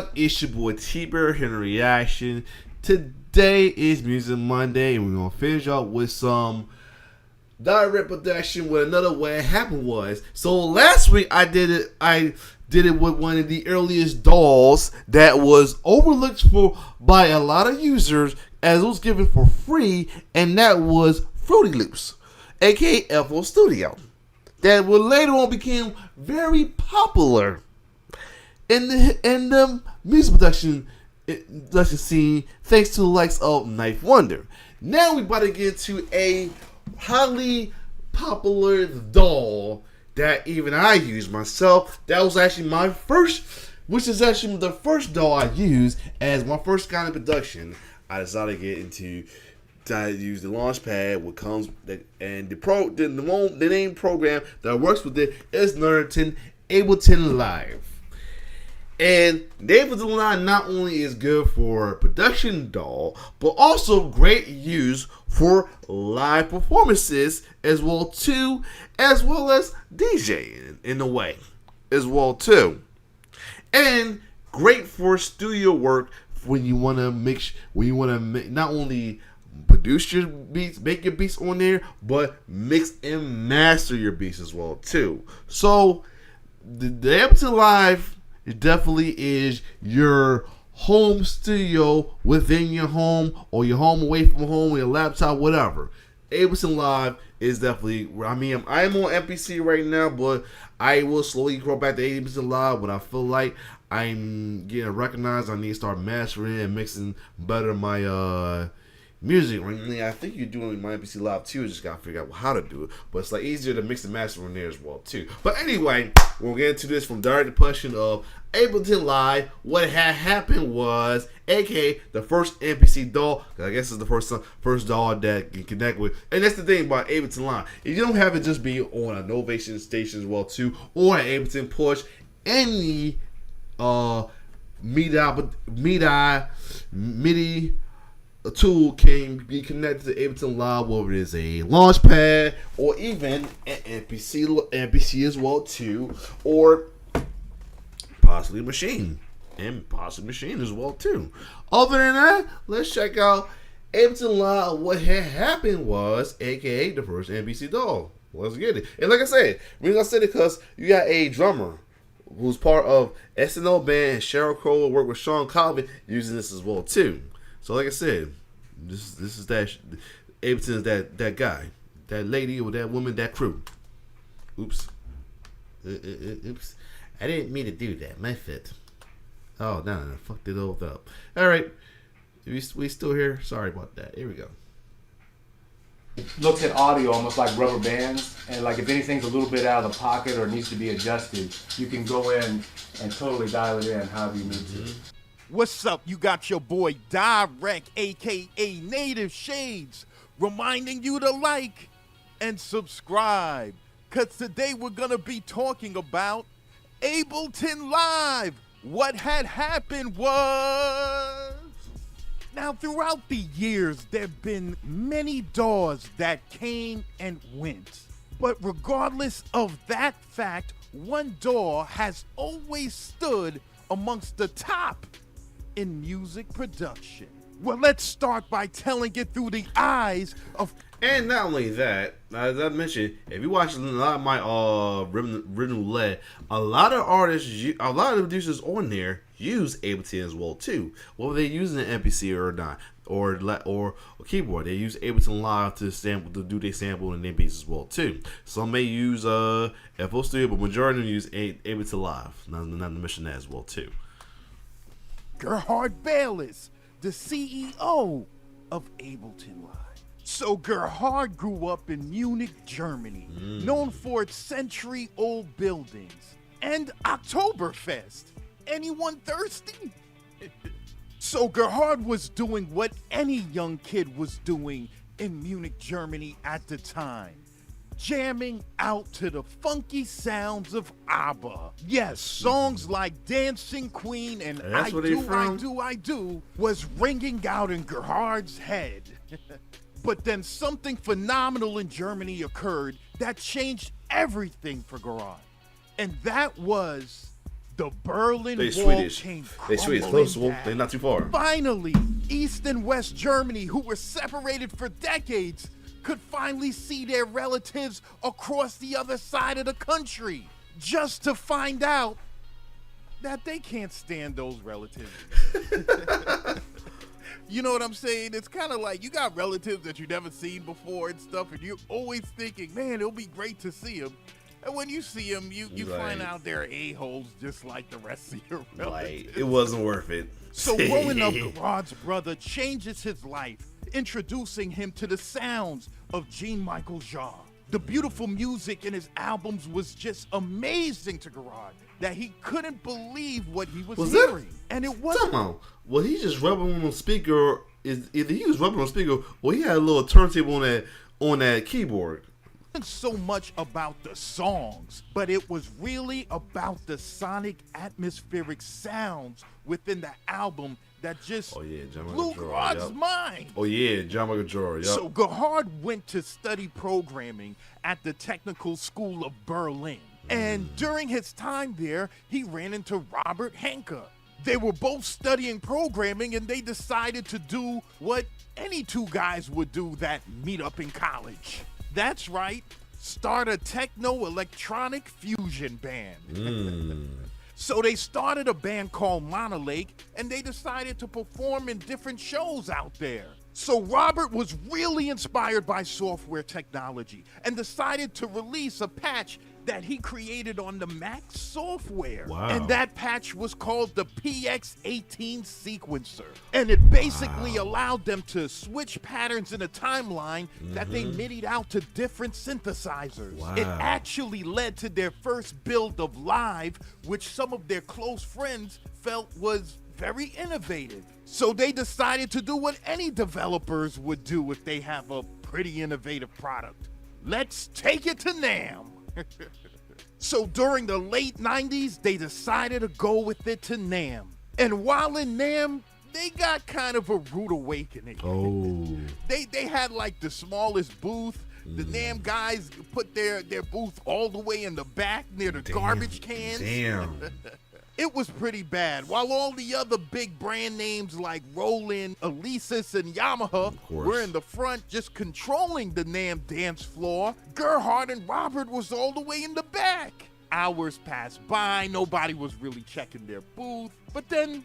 up? It's your boy T-Bear here in reaction. Today is Music Monday, and we're gonna finish up with some direct production with another What Happened Was. So last week I did it with one of the earliest dolls that was overlooked by a lot of users as it was given for free, and that was Fruity Loops, aka FL Studio. That would later on became very popular in the music production scene, thanks to the likes of Knife Wonder. Now we about to get into a highly popular doll that even I used myself. That was actually my first, which is actually the first doll I used as my first kind of production. I decided to get into. I use the Launchpad, what comes and the name program that works with it is Ableton Live. And the Ableton Live not only is good for production doll, but also great use for live performances as well too, as well as DJing in a way as well too, and great for studio work when you want to not only produce your beats, make your beats on there, but mix and master your beats as well too. So the Ableton Live, it definitely is your home studio within your home, or your home away from home, or your laptop, whatever. Ableton Live is definitely, I mean, I'm on MPC right now, but I will slowly grow back to Ableton Live when I feel like I'm getting recognized. I need to start mastering and mixing better my music. I think you're doing my MPC Live too. Just gotta figure out how to do it. But it's like easier to mix and master on there as well too. But anyway, we'll get into this from direct depression of Ableton Live. What had happened was, aka the first MPC doll. I guess it's the first doll that you can connect with. And that's the thing about Ableton Live. If you don't have it just be on a Novation station as well too, or an Ableton push, any MIDI a tool can be connected to Ableton Live, whether it is a Launchpad or even an MPC as well too, or possibly a machine as well too. Other than that, let's check out Ableton Live. What had happened was, aka the first MPC doll. Let's get it. And like I said, I said it because you got a drummer who's part of SNL band, and Cheryl Crow worked with Sean Colvin using this as well too. So like I said, this is that Ableton is that guy, that lady, or that woman, that crew. Oops. Oops. I didn't mean to do that. My fit. Oh, no, fucked it all up. All right. We still here? Sorry about that. Here we go. Looks at audio almost like rubber bands, and like if anything's a little bit out of the pocket or needs to be adjusted, you can go in and totally dial it in however you need to. What's up? You got your boy Direct, aka Native Shades, reminding you to like and subscribe, cause today we're gonna be talking about Ableton Live. What had happened was, now throughout the years there've been many DAWs that came and went, but regardless of that fact, one DAW has always stood amongst the top in music production. Well, let's start by telling it through the eyes of. And not only that, as I mentioned, if you watch a lot of my Rhythm Roulette, a lot of artists, a lot of producers on there use Ableton as well too. Whether they using an MPC or not, or a keyboard, they use Ableton Live to do their sample and their beats as well too. Some may use FL Studio, but majority of them use Ableton Live. Not to mention that as well too. Gerhard Bayless, the CEO of Ableton Live. So Gerhard grew up in Munich, Germany, known for its century-old buildings and Oktoberfest. Anyone thirsty? So Gerhard was doing what any young kid was doing in Munich, Germany at the time. Jamming out to the funky sounds of ABBA. Yes, songs like Dancing Queen and I Do was ringing out in Gerhard's head. But then something phenomenal in Germany occurred that changed everything for Gerhard. And that was The Berlin They Wall Swedish. came They Swedish. crumbling Close. Well, down. they're not too far. Finally, East and West Germany, who were separated for decades, could finally see their relatives across the other side of the country, just to find out that they can't stand those relatives. You know what I'm saying? It's kind of like you got relatives that you've never seen before and stuff, and you're always thinking, man, it'll be great to see them. And when you see them, you find out they're a-holes just like the rest of your relatives. Like, it wasn't worth it. So growing up, Gerard's brother changes his life, introducing him to the sounds of Jean-Michel Jarre. The beautiful music in his albums was just amazing to Gerard, that he couldn't believe what he was hearing. And it wasn't. Somehow, well, he just rubbing on the speaker. Either he was rubbing on the speaker, or he had a little turntable on that keyboard. So much about the songs, but it was really about the sonic atmospheric sounds within the album that just blew Gerard's mind. Oh yeah, Jean-Michel Jarre. Yep. So Gerard went to study programming at the Technical School of Berlin. And during his time there, he ran into Robert Henke. They were both studying programming, and they decided to do what any two guys would do that meet up in college. That's right, start a techno-electronic fusion band. So they started a band called Monolake, and they decided to perform in different shows out there. So Robert was really inspired by software technology and decided to release a patch that he created on the Mac software. Wow. And that patch was called the PX18 sequencer. And it basically allowed them to switch patterns in a timeline that they MIDI'd out to different synthesizers. Wow. It actually led to their first build of Live, which some of their close friends felt was very innovative. So they decided to do what any developers would do if they have a pretty innovative product. Let's take it to NAMM. So during the late 90s, they decided to go with it to NAMM. And while in NAMM, they got kind of a rude awakening. Oh. They had like the smallest booth. The NAMM guys put their booth all the way in the back near the garbage cans. Damn. It was pretty bad. While all the other big brand names like Roland, Alesis, and Yamaha were in the front just controlling the NAMM dance floor, Gerhard and Robert was all the way in the back. Hours passed by, nobody was really checking their booth, but then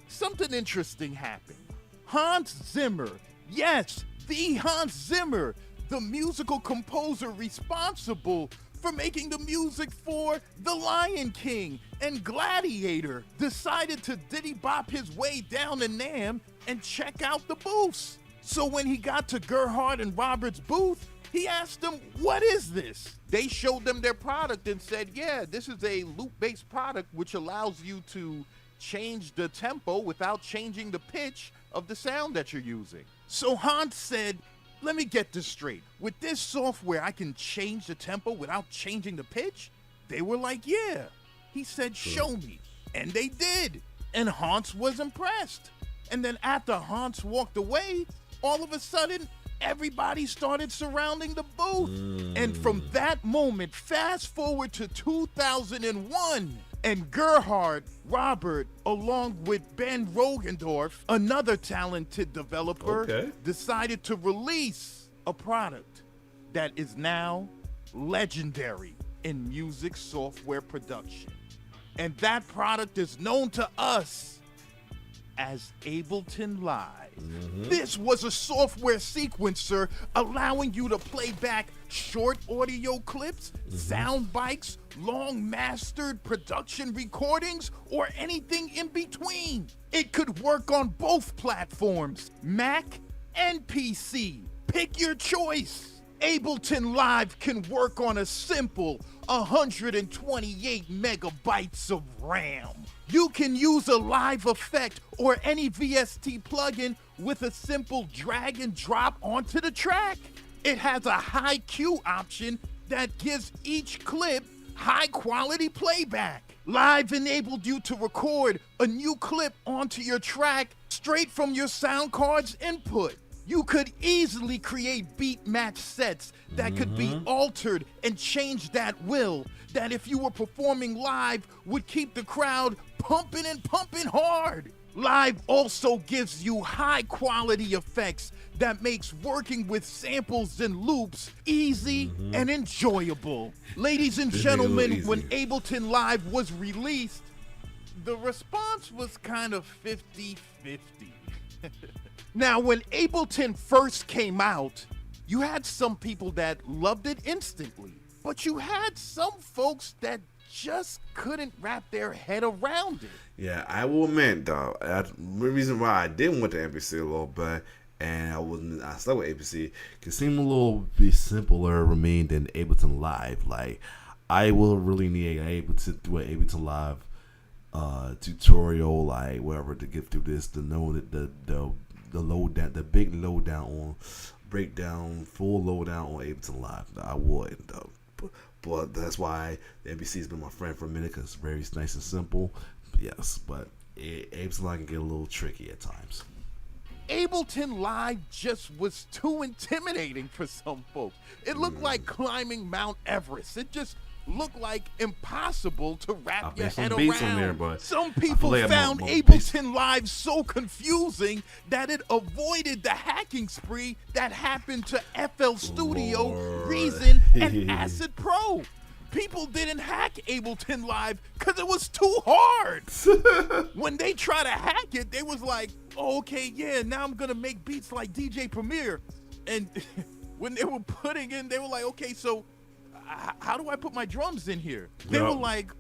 something interesting happened. Hans Zimmer, yes, the Hans Zimmer, the musical composer responsible for making the music for The Lion King and Gladiator, decided to diddy-bop his way down to NAMM and check out the booths. So when he got to Gerhard and Robert's booth, he asked them, "What is this?" They showed them their product and said, "Yeah, this is a loop-based product which allows you to change the tempo without changing the pitch of the sound that you're using." So Hans said, "Let me get this straight. With this software, I can change the tempo without changing the pitch?" They were like, "Yeah." He said, "Show me." And they did. And Hans was impressed. And then after Hans walked away, all of a sudden, everybody started surrounding the booth. And from that moment, fast forward to 2001, and Gerhard, Robert, along with Ben Rogendorf, another talented developer, decided to release a product that is now legendary in music software production. And that product is known to us as Ableton Live. This was a software sequencer allowing you to play back short audio clips, sound bites, long mastered production recordings, or anything in between. It could work on both platforms, Mac and PC. Pick your choice. Ableton Live can work on a simple 128 megabytes of RAM. You can use a live effect or any VST plugin with a simple drag and drop onto the track. It has a high Q option that gives each clip high quality playback. Live enabled you to record a new clip onto your track straight from your sound card's input. You could easily create beat match sets that could be altered and changed at will, that if you were performing live would keep the crowd pumping and pumping hard. Live also gives you high quality effects that makes working with samples and loops easy and enjoyable. Ladies and This nigga look gentlemen, easy. when Ableton Live was released, the response was kind of 50-50. Now, when Ableton first came out, you had some people that loved it instantly, but you had some folks that just couldn't wrap their head around it. Yeah, I will admit though, the reason why I didn't want the APC a little bit, and I stuck with APC, it seemed a little bit simpler remain than Ableton Live. Like, I will really need Ableton to do an Ableton Live tutorial, like whatever, to get through this, to know that the load down, the big load down on breakdown, full load down on Ableton Live. I would though. But that's why the APC has been my friend for a minute, because it's very nice and simple. Yes, but Ableton Live can get a little tricky at times. Ableton Live just was too intimidating for some folks. It looked like climbing Mount Everest. It just looked like impossible to wrap your head beats on around. there, but some I people feel like found more Ableton Live so confusing that it avoided the hacking spree that happened to FL Studio, Lord. Reason, and Acid Pro. People didn't hack Ableton Live because it was too hard. When they try to hack it, they was like, oh, okay, yeah, now I'm going to make beats like DJ Premier. And when they were putting in, they were like, okay, so how do I put my drums in here? They were like,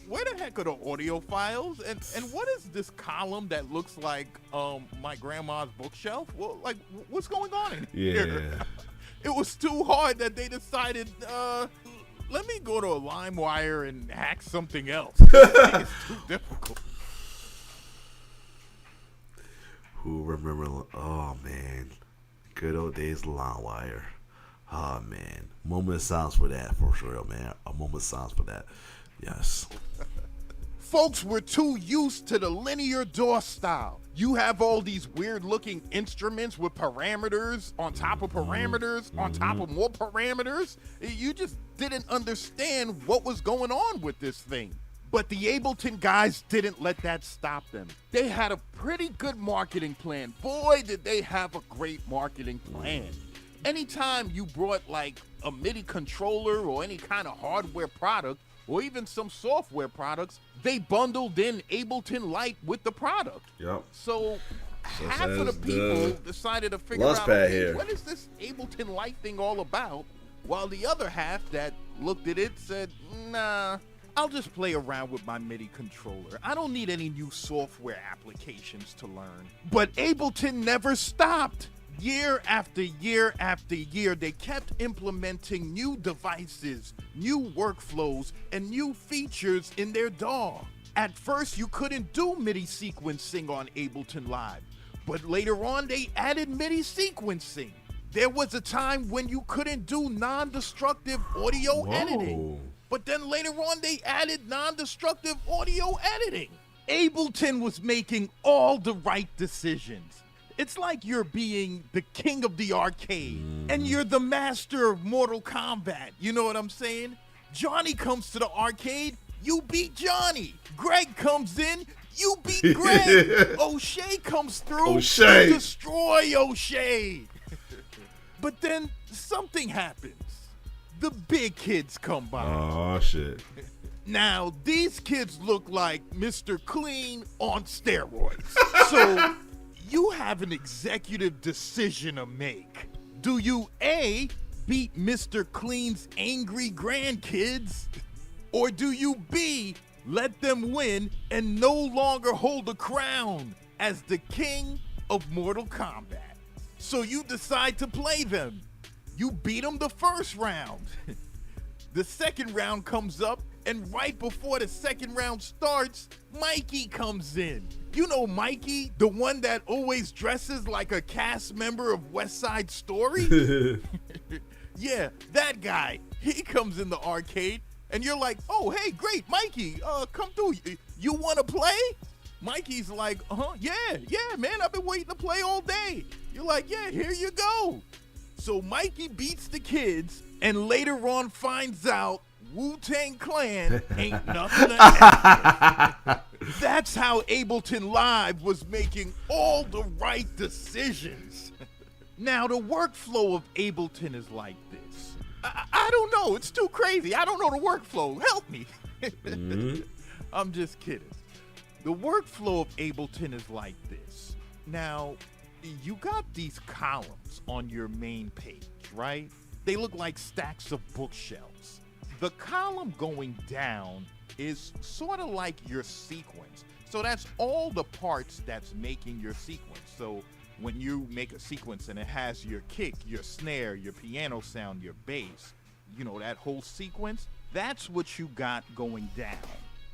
where the heck are the audio files? And what is this column that looks like my grandma's bookshelf? Well, like, what's going on in here? Yeah. It was too hard that they decided, let me go to a LimeWire and hack something else. It's too difficult. Who remember? Oh man, good old days LimeWire. Oh man, moment of silence for that, for sure, man. A moment of silence for that. Yes. Folks were too used to the linear DAW style. You have all these weird looking instruments with parameters on top of parameters on top of more parameters. You just didn't understand what was going on with this thing. But the Ableton guys didn't let that stop them. They had a pretty good marketing plan. Boy, did they have a great marketing plan. Anytime you brought like a MIDI controller or any kind of hardware product, or even some software products, they bundled in Ableton Lite with the product. Yep. So half of the says people the decided to figure launch out, pad okay, here. what is this Ableton Lite thing all about? While the other half that looked at it said, nah, I'll just play around with my MIDI controller. I don't need any new software applications to learn. But Ableton never stopped. Year after year after year, they kept implementing new devices, new workflows, and new features in their DAW. At first, you couldn't do MIDI sequencing on Ableton Live, but later on, they added MIDI sequencing. There was a time when you couldn't do non-destructive audio editing, but then later on, they added non-destructive audio editing. Ableton was making all the right decisions. It's like you're being the king of the arcade and you're the master of Mortal Kombat. You know what I'm saying? Johnny comes to the arcade, you beat Johnny. Greg comes in, you beat Greg. O'Shea comes through, O'Shea. you destroy O'Shea. But then something happens. The big kids come by. Oh shit. Now, these kids look like Mr. Clean on steroids. So you have an executive decision to make. Do you A, beat Mr. Clean's angry grandkids? Or do you B, let them win and no longer hold the crown as the king of Mortal Kombat? So you decide to play them. You beat them the first round. The second round comes up, and right before the second round starts, Mikey comes in. You know Mikey, the one that always dresses like a cast member of West Side Story? Yeah, that guy. He comes in the arcade, and you're like, oh, hey, great, Mikey, come through. You want to play? Mikey's like, yeah, man, I've been waiting to play all day. You're like, yeah, here you go. So Mikey beats the kids, and later on finds out Wu-Tang Clan ain't nothing to act with. That's how Ableton Live was making all the right decisions. Now, the workflow of Ableton is like this. I don't know. It's too crazy. I don't know the workflow. Help me. I'm just kidding. The workflow of Ableton is like this. Now, you got these columns on your main page, right? They look like stacks of bookshelves. The column going down is sort of like your sequence. So that's all the parts that's making your sequence. So when you make a sequence and it has your kick, your snare, your piano sound, your bass, you know, that whole sequence, that's what you got going down.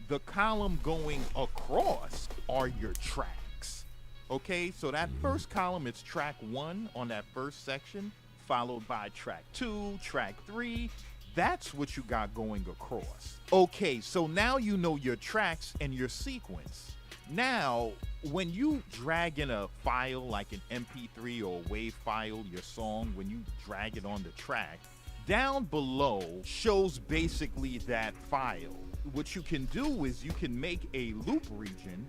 The column going across are your tracks. Okay, so that first column is track 1 on that first section, followed by track 2, track 3. That's what you got going across. Okay, so now you know your tracks and your sequence. Now, when you drag in a file like an MP3 or a WAV file, your song, when you drag it on the track, down below shows basically that file. What you can do is you can make a loop region,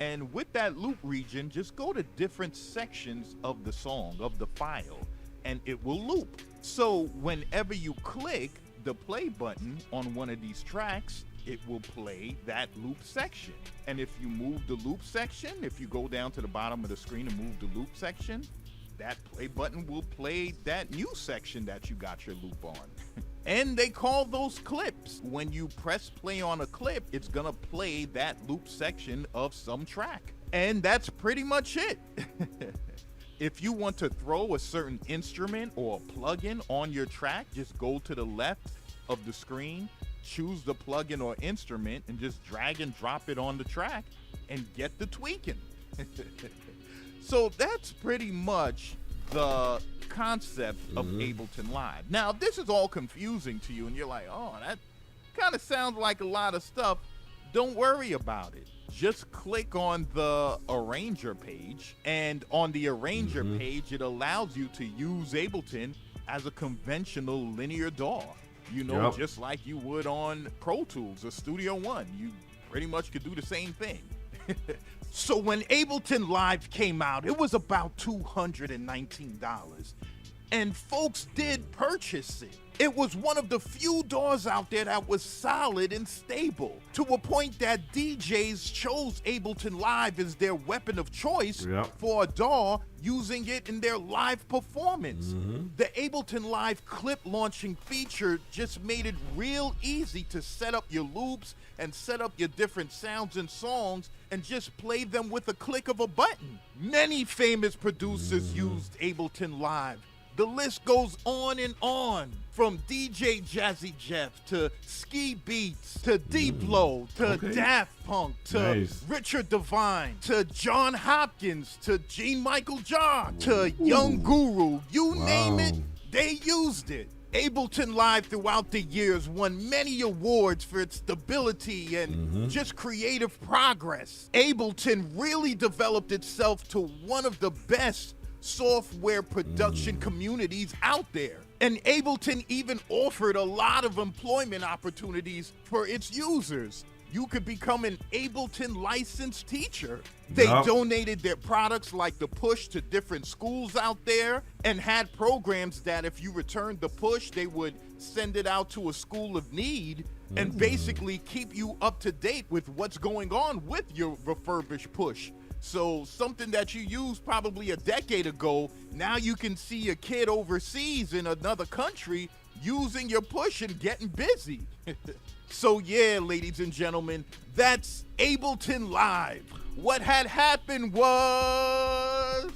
and with that loop region, just go to different sections of the song, of the file, and it will loop. So whenever you click the play button on one of these tracks, it will play that loop section. And if you move the loop section, if you go down to the bottom of the screen and move the loop section, that play button will play that new section that you got your loop on. And they call those clips. When you press play on a clip, it's gonna play that loop section of some track. And that's pretty much it. If you want to throw a certain instrument or a plugin on your track, just go to the left of the screen, choose the plugin or instrument, and just drag and drop it on the track and get the tweaking. So that's pretty much the concept of Ableton Live. Now, if this is all confusing to you and you're like, oh, that kind of sounds like a lot of stuff, don't worry about it. Just click on the arranger page, and on the arranger page, it allows you to use Ableton as a conventional linear DAW. You know, just like you would on Pro Tools or Studio One. You pretty much could do the same thing. So when Ableton Live came out, it was about $219. And folks did purchase it. It was one of the few DAWs out there that was solid and stable, to a point that DJs chose Ableton Live as their weapon of choice for a DAW, using it in their live performance. The Ableton Live clip launching feature just made it real easy to set up your loops and set up your different sounds and songs and just play them with a click of a button. Many famous producers used Ableton Live. The list goes on and on, from DJ Jazzy Jeff to Ski Beats to Diplo to Daft Punk to Richard Devine to John Hopkins to Gene Michael John to Young Guru. You name it, they used it. Ableton Live throughout the years won many awards for its stability and just creative progress. Ableton really developed itself to one of the best software production communities out there. And Ableton even offered a lot of employment opportunities for its users. You could become an Ableton licensed teacher. They donated their products like the push to different schools out there, and had programs that if you returned the push, they would send it out to a school of need and basically keep you up to date with what's going on with your refurbished push. So something that you used probably a decade ago, now you can see a kid overseas in another country using your push and getting busy. So yeah, ladies and gentlemen, that's Ableton Live. What had happened was...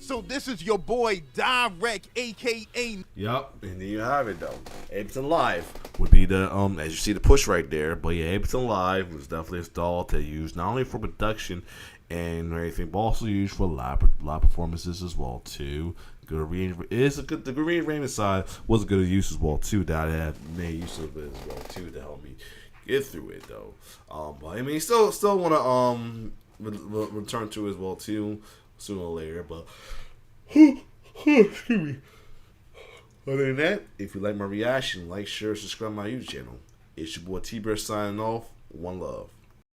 So this is your boy Direct, aka... Yup, and there you have it though. Ableton Live would be the, as you see the push right there, but yeah, Ableton Live was definitely installed to use not only for production and everything, but also used for live performances as well too. The good rearrangement side was a good use as well too. That I have made use of it as well too to help me get through it though. But I mean, still want to return to it as well too sooner or later. But excuse me. Other than that, if you like my reaction, like, share, subscribe to my YouTube channel. It's your boy T-Bear signing off. One love.